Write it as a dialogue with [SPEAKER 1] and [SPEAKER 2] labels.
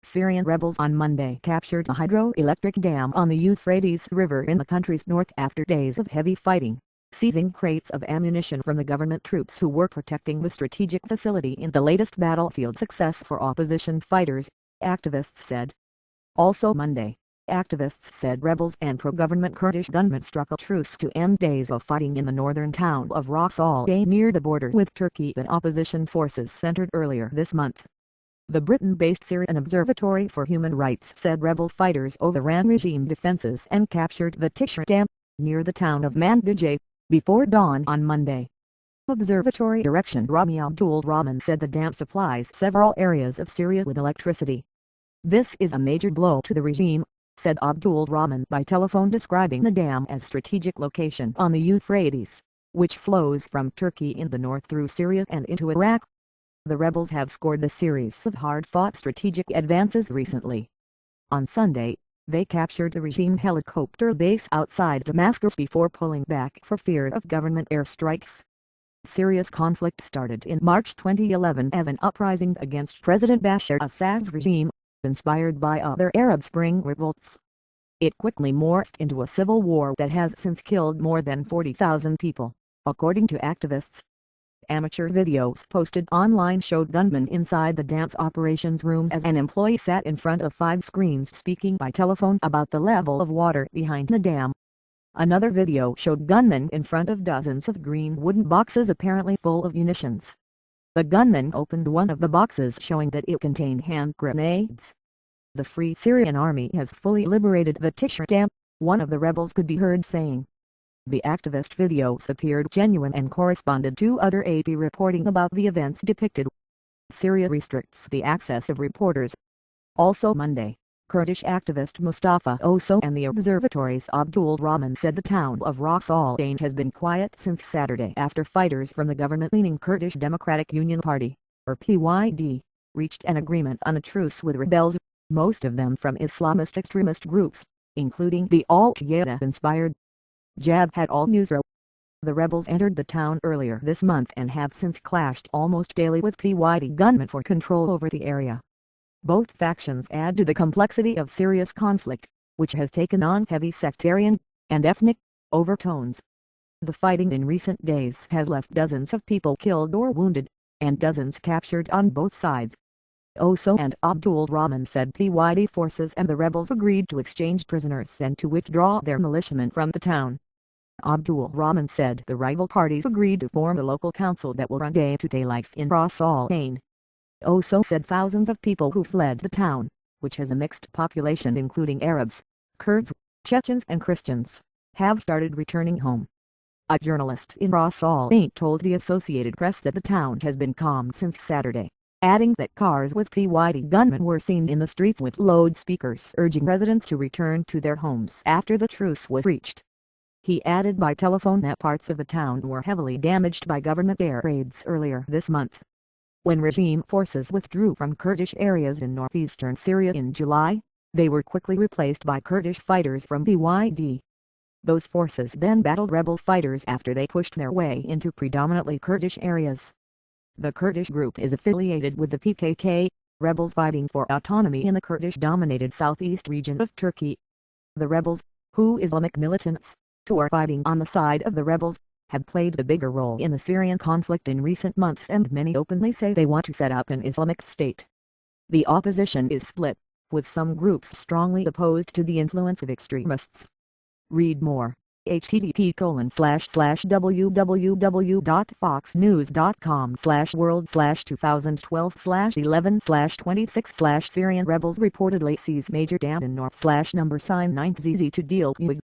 [SPEAKER 1] Syrian rebels on Monday captured a hydroelectric dam on the Euphrates River in the country's north after days of heavy fighting, seizing crates of ammunition from the government troops who were protecting the strategic facility in the latest battlefield success for opposition fighters, activists said. Also Monday, activists said rebels and pro-government Kurdish gunmen struck a truce to end days of fighting in the northern town of Ras al-Ain near the border with Turkey that opposition forces centered earlier this month. The Britain-based Syrian Observatory for Human Rights said rebel fighters overran regime defenses and captured the Tishra Dam, near the town of Mandujay, before dawn on Monday. Observatory Director Rami Abdul Rahman said the dam supplies several areas of Syria with electricity. This is a major blow to the regime, said Abdul Rahman by telephone, describing the dam as strategic location on the Euphrates, which flows from Turkey in the north through Syria and into Iraq. The rebels have scored a series of hard-fought strategic advances recently. On Sunday, they captured the regime helicopter base outside Damascus before pulling back for fear of government airstrikes. Syria's conflict started in March 2011 as an uprising against President Bashar Assad's regime, inspired by other Arab Spring revolts. It quickly morphed into a civil war that has since killed more than 40,000 people, according to activists. Amateur videos posted online showed gunmen inside the dam's operations room as an employee sat in front of 5 screens speaking by telephone about the level of water behind the dam. Another video showed gunmen in front of dozens of green wooden boxes apparently full of munitions. The gunman opened one of the boxes, showing that it contained hand grenades. The Free Syrian Army has fully liberated the Tishra Dam, one of the rebels could be heard saying. The activist videos appeared genuine and corresponded to other AP reporting about the events depicted. Syria restricts the access of reporters. Also Monday, Kurdish activist Mustafa Oso and the observatory's Abdul Rahman said the town of Ras al-Ain has been quiet since Saturday after fighters from the government-leaning Kurdish Democratic Union Party, or PYD, reached an agreement on a truce with rebels, most of them from Islamist extremist groups, including the Al-Qaeda-inspired Jabhat al-Nusra. The rebels entered the town earlier this month and have since clashed almost daily with PYD gunmen for control over the area. Both factions add to the complexity of Syria's conflict, which has taken on heavy sectarian and ethnic overtones. The fighting in recent days has left dozens of people killed or wounded, and dozens captured on both sides. Oso and Abdul Rahman said PYD forces and the rebels agreed to exchange prisoners and to withdraw their militiamen from the town. Abdul Rahman said the rival parties agreed to form a local council that will run day-to-day life in Ras al-Ain. Oso said thousands of people who fled the town, which has a mixed population including Arabs, Kurds, Chechens and Christians, have started returning home. A journalist in Ras al-Ain told the Associated Press that the town has been calm since Saturday, adding that cars with PYD gunmen were seen in the streets with loudspeakers urging residents to return to their homes after the truce was reached. He added by telephone that parts of the town were heavily damaged by government air raids earlier this month. When regime forces withdrew from Kurdish areas in northeastern Syria in July, they were quickly replaced by Kurdish fighters from PYD. Those forces then battled rebel fighters after they pushed their way into predominantly Kurdish areas. The Kurdish group is affiliated with the PKK, rebels fighting for autonomy in the Kurdish-dominated southeast region of Turkey. The rebels, who Islamic militants, who are fighting on the side of the rebels, have played the bigger role in the Syrian conflict in recent months, and many openly say they want to set up an Islamic state. The opposition is split, with some groups strongly opposed to the influence of extremists. Read more. http://www.foxnews.com/world/2012/11/26/ Syrian rebels reportedly seize major dam in north #9ZZ to deal with